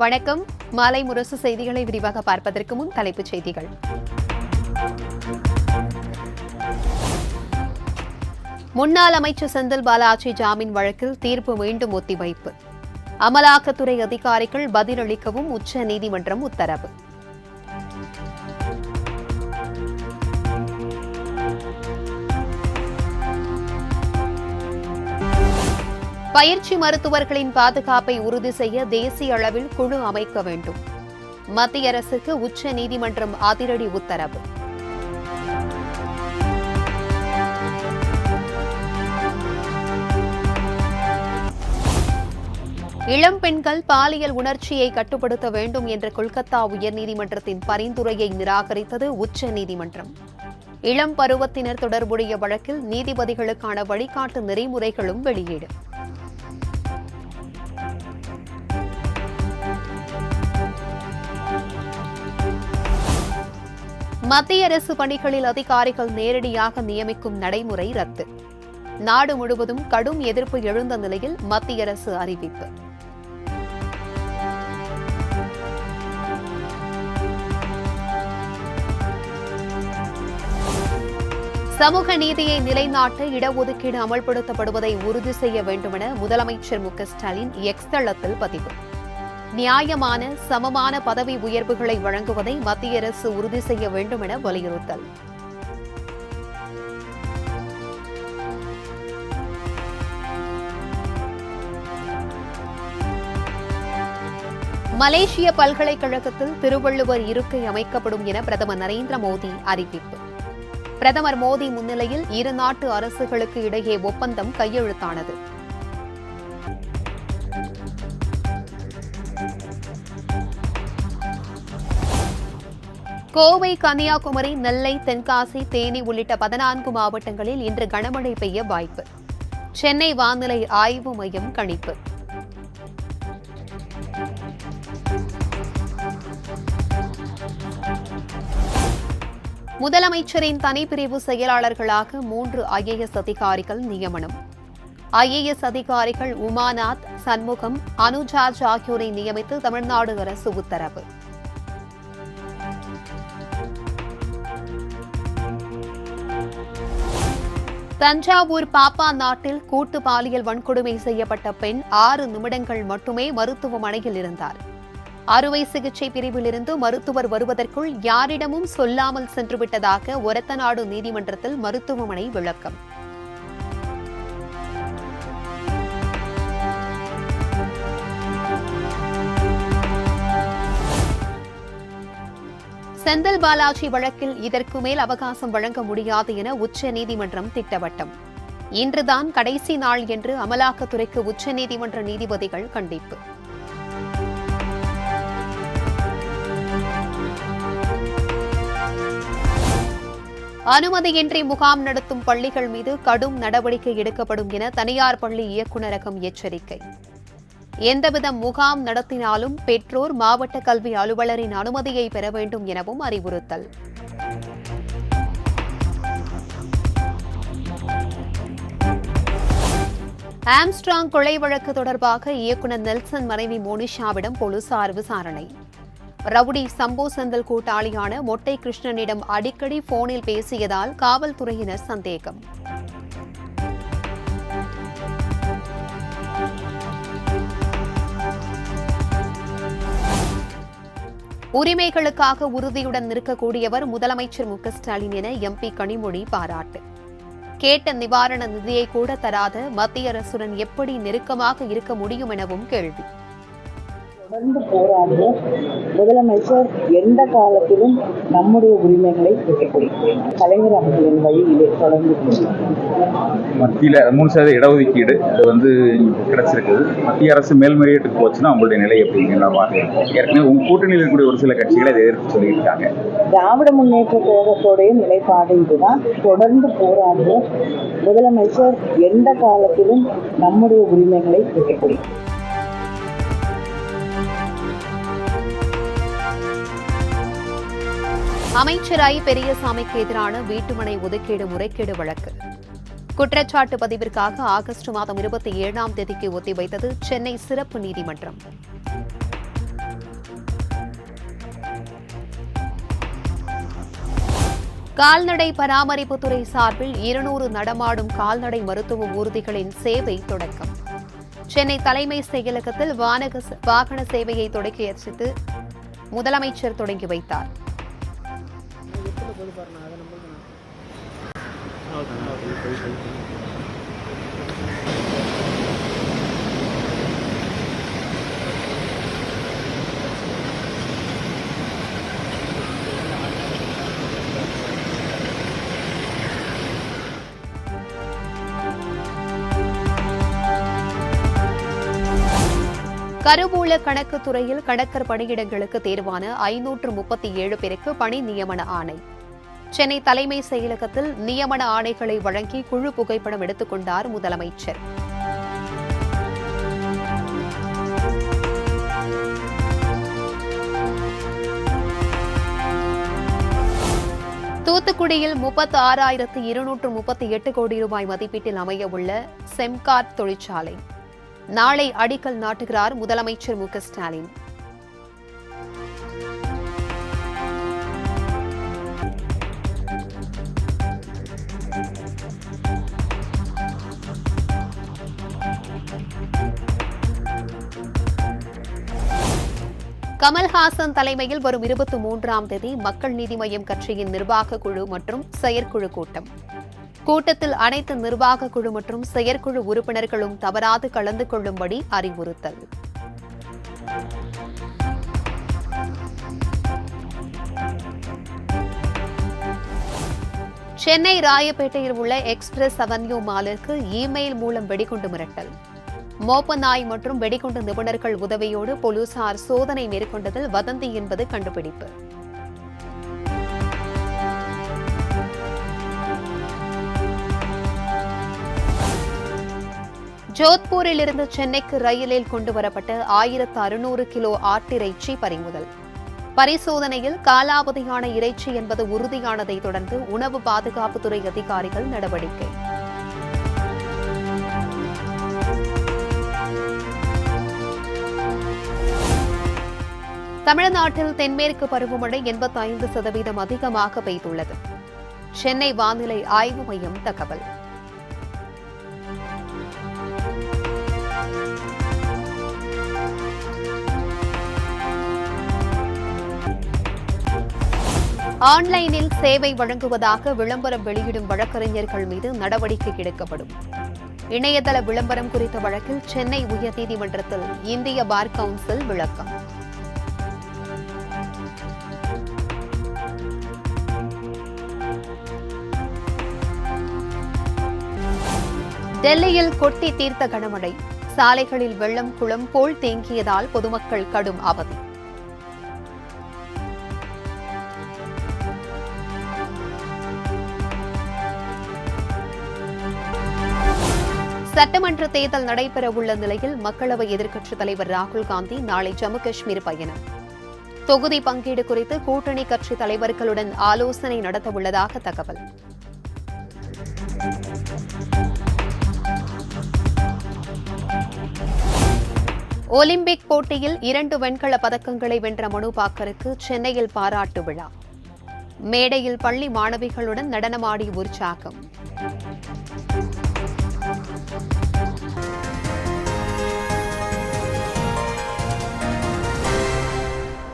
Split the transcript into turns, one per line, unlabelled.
வணக்கம். மாலை முரசு செய்திகளை விரிவாக பார்ப்பதற்கு முன் தலைப்புச் செய்திகள். முன்னாள் அமைச்சர் செந்தில் பாலாஜி ஜாமீன் வழக்கில் தீர்ப்பு மீண்டும் ஒத்திவைப்பு. அமலாக்கத்துறை அதிகாரிகள் பதிலளிக்கவும் உச்சநீதிமன்றம் உத்தரவு. பயிற்சி மருத்துவர்களின் பாதுகாப்பை உறுதி செய்ய தேசிய அளவில் குழு அமைக்க வேண்டும். மத்திய அரசுக்கு உச்சநீதிமன்றம் அதிரடி உத்தரவு. இளம் பெண்கள் பாலியல் உணர்ச்சியை கட்டுப்படுத்த வேண்டும் என்ற கொல்கத்தா உயர்நீதிமன்றத்தின் பரிந்துரையை நிராகரித்தது உச்சநீதிமன்றம். இளம் பருவத்தினர் தொடர்புடைய வழக்கில் நீதிபதிகளுக்கான வழிகாட்டு நெறிமுறைகளும் வெளியீடு. மத்திய அரசு பணிகளில் அதிகாரிகள் நேரடியாக நியமிக்கும் நடைமுறை ரத்து. நாடு முழுவதும் கடும் எதிர்ப்பு எழுந்த நிலையில் மத்திய அரசு அறிவிப்பு. சமூக நீதியை நிலைநாட்ட இடஒதுக்கீடு அமல்படுத்தப்படுவதை உறுதி செய்ய வேண்டுமென முதலமைச்சர் மு.க.ஸ்டாலின் எக்ஸ் தளத்தில் பதிவு. நியாயமான சமமான பதவி உயர்வுகளை வழங்குவதை மத்திய அரசு உறுதி செய்ய வேண்டும் என வலியுறுத்தல். மலேசிய பல்கலைக்கழகத்தில் திருவள்ளுவர் இருக்கை அமைக்கப்படும் என பிரதமர் நரேந்திர மோடி அறிவிப்பு. பிரதமர் மோடி முன்னிலையில் இரு நாட்டு அரசுகளுக்கு இடையே ஒப்பந்தம் கையெழுத்தானது. கோவை, கன்னியாகுமரி, நெல்லை, தென்காசி, தேனி உள்ளிட்ட 14 மாவட்டங்களில் இன்று கனமழை பெய்ய வாய்ப்பு. சென்னை வானிலை ஆய்வு மையம் கணிப்பு. முதலமைச்சரின் தனிப்பிரிவு செயலாளர்களாக 3 IAS அதிகாரிகள் நியமனம். IAS அதிகாரிகள் உமாநாத், சண்முகம், அனுஜாஜ் ஆகியோரை நியமித்து தமிழ்நாடு அரசு உத்தரவு. தஞ்சாவூர் பாப்பா நாட்டில் கூட்டு பாலியல் வன்கொடுமை செய்யப்பட்ட பெண் 6 நிமிடங்கள் மட்டுமே மருத்துவமனையில் இருந்தார். அறுவை சிகிச்சை பிரிவிலிருந்து மருத்துவர் வருவதற்குள் யாரிடமும் சொல்லாமல் சென்றுவிட்டதாக ஒரத்தநாடு நீதிமன்றத்தில் மருத்துவமனை விளக்கம். செந்தில் பாலாஜி வழக்கில் இதற்கு மேல் அவகாசம் வழங்க முடியாது என உச்சநீதிமன்றம் திட்டவட்டம். இன்றுதான் கடைசி நாள் என்று அமலாக்கத்துறைக்கு உச்சநீதிமன்ற நீதிபதிகள் கண்டிப்பு. அனுமதியின்றி முகாம் நடத்தும் பள்ளிகள் மீது கடும் நடவடிக்கை எடுக்கப்படும் என தனியார் பள்ளி இயக்குநரகம் எச்சரிக்கை. எந்தவித முகாம் நடத்தினாலும் பெற்றோர் மாவட்ட கல்வி அலுவலரின் அனுமதியை பெற வேண்டும் எனவும் அறிவுறுத்தல். ஆம்ஸ்ட்ராங் கொலை வழக்கு தொடர்பாக இயக்குநர் நெல்சன் மனைவி மோனிஷாவிடம் போலீசார் விசாரணை. ரவுடி சம்போ செந்தில் கூட்டாளியான மொட்டை கிருஷ்ணனிடம் அடிக்கடி போனில் பேசியதால் காவல்துறையினர் சந்தேகம். உரிமைகளுக்காக உறுதியுடன் நிற்கக்கூடியவர் முதலமைச்சர் மு.க.ஸ்டாலின் என MP கனிமொழி பாராட்டு. கேட்ட நிவாரண நிதியை கூட தராத மத்திய அரசுடன் எப்படி நெருக்கமாக இருக்க முடியும் எனவும் கேள்வி.
தொடர்ந்து போராடுற முதலமைச்சர் எந்த காலத்திலும் நம்முடைய உரிமைகளை கலைஞர் அவர்களின் வழியிலே தொடர்ந்து
மத்தியில் 3% இடஒதுக்கீடு அது கிடைச்சிருக்குது. மத்திய அரசு மேல்முறையீட்டுக்கு போச்சுன்னா அவங்களுடைய நிலை எப்படிங்கிற மாதிரி ஏற்கனவே உங்க கூட்டணியில் இருக்கக்கூடிய ஒரு சில கட்சிகளை அதை எதிர்த்து சொல்லியிருக்காங்க.
திராவிட முன்னேற்ற கழகத்தோடைய நிலைப்பாடு இதுதான். தொடர்ந்து போராடுற முதலமைச்சர் எந்த காலத்திலும் நம்முடைய உரிமைகளை
அமைச்சர் பெரியசாமிக்கு எதிரான வீட்டுமனை ஒதுக்கீடு முறைகேடு வழக்கு. குற்றச்சாட்டு பதிவிற்காக ஆகஸ்ட் மாதம் 27ஆம் தேதிக்கு ஒத்திவைத்தது சென்னை சிறப்பு நீதிமன்றம். கால்நடை பராமரிப்புத்துறை சார்பில் 200 நடமாடும் கால்நடை மருத்துவ ஊர்திகளின் சேவை தொடக்கம். சென்னை தலைமை செயலகத்தில் வாகன சேவையை தொடக்கி முதலமைச்சர் தொடங்கி வைத்தார். கருவூல கணக்கு துறையில் கணக்கர் பணியிடங்களுக்கு தேர்வான 537 பேருக்கு பணி நியமன ஆணை. சென்னை தலைமை செயலகத்தில் நியமன ஆணைகளை வழங்கி குழு புகைப்படம் எடுத்துக் கொண்டார் முதலமைச்சர். தூத்துக்குடியில் 36,238 கோடி ரூபாய் மதிப்பீட்டில் அமையவுள்ள செம்கார்ட் தொழிற்சாலை நாளை அடிக்கல் நாட்டுகிறார் முதலமைச்சர் மு க ஸ்டாலின். கமல்ஹாசன் தலைமையில் வரும் 23ஆம் தேதி மக்கள் நீதி மய்யம் கட்சியின் நிர்வாக குழு மற்றும் செயற்குழு கூட்டம். கூட்டத்தில் அனைத்து நிர்வாக குழு மற்றும் செயற்குழு உறுப்பினர்களும் தவறாது கலந்து கொள்ளும்படி அறிவுறுத்தல். சென்னை ராயப்பேட்டையில் உள்ள எக்ஸ்பிரஸ் அவென்யூ மாலிற்கு இமெயில் மூலம் வெடிகுண்டு மிரட்டல். மோப்ப நாய் மற்றும் வெடிகுண்டு நிபுணர்கள் உதவியோடு போலீசார் சோதனை மேற்கொண்டதில் வதந்தி என்பது கண்டுபிடிப்பு. ஜோத்பூரில் இருந்து சென்னைக்கு ரயிலில் கொண்டுவரப்பட்ட 1600 கிலோ ஆட்டிறைச்சி பறிமுதல். பரிசோதனையில் காலாவதியான இறைச்சி என்பது உறுதியானதை தொடர்ந்து உணவு பாதுகாப்புத்துறை அதிகாரிகள் நடவடிக்கை. தமிழ்நாட்டில் தென்மேற்கு பருவமழை 85% அதிகமாக பெய்துள்ளது. சென்னை வானிலை ஆய்வு மையம் தகவல். ஆன்லைனில் சேவை வழங்குவதாக விளம்பரம் வெளியிடும் வழக்கறிஞர்கள் மீது நடவடிக்கை எடுக்கப்படும். இணையதள விளம்பரம் குறித்த வழக்கில் சென்னை உயர்நீதிமன்றத்தில் இந்திய பார் கவுன்சில் விளக்கம். டெல்லியில் கொட்டி தீர்த்த கனமழை. சாலைகளில் வெள்ளம் குளம் போல் தேங்கியதால் பொதுமக்கள் கடும் அவதி. சட்டமன்ற தேர்தல் நடைபெறவுள்ள நிலையில் மக்களவை எதிர்க்கட்சித் தலைவர் ராகுல் காந்தி நாளை ஜம்மு காஷ்மீர் பயணம். தொகுதி பங்கீடு குறித்து கூட்டணி கட்சி தலைவர்களுடன் ஆலோசனை நடத்தவுள்ளதாக தகவல். ஒலிம்பிக் போட்டியில் 2 வெண்கலப் பதக்கங்களை வென்ற மனு பாக்கருக்கு சென்னையில் பாராட்டு விழா. மேடையில் பள்ளி மாணவிகளுடன் நடனமாடி உற்சாகம்.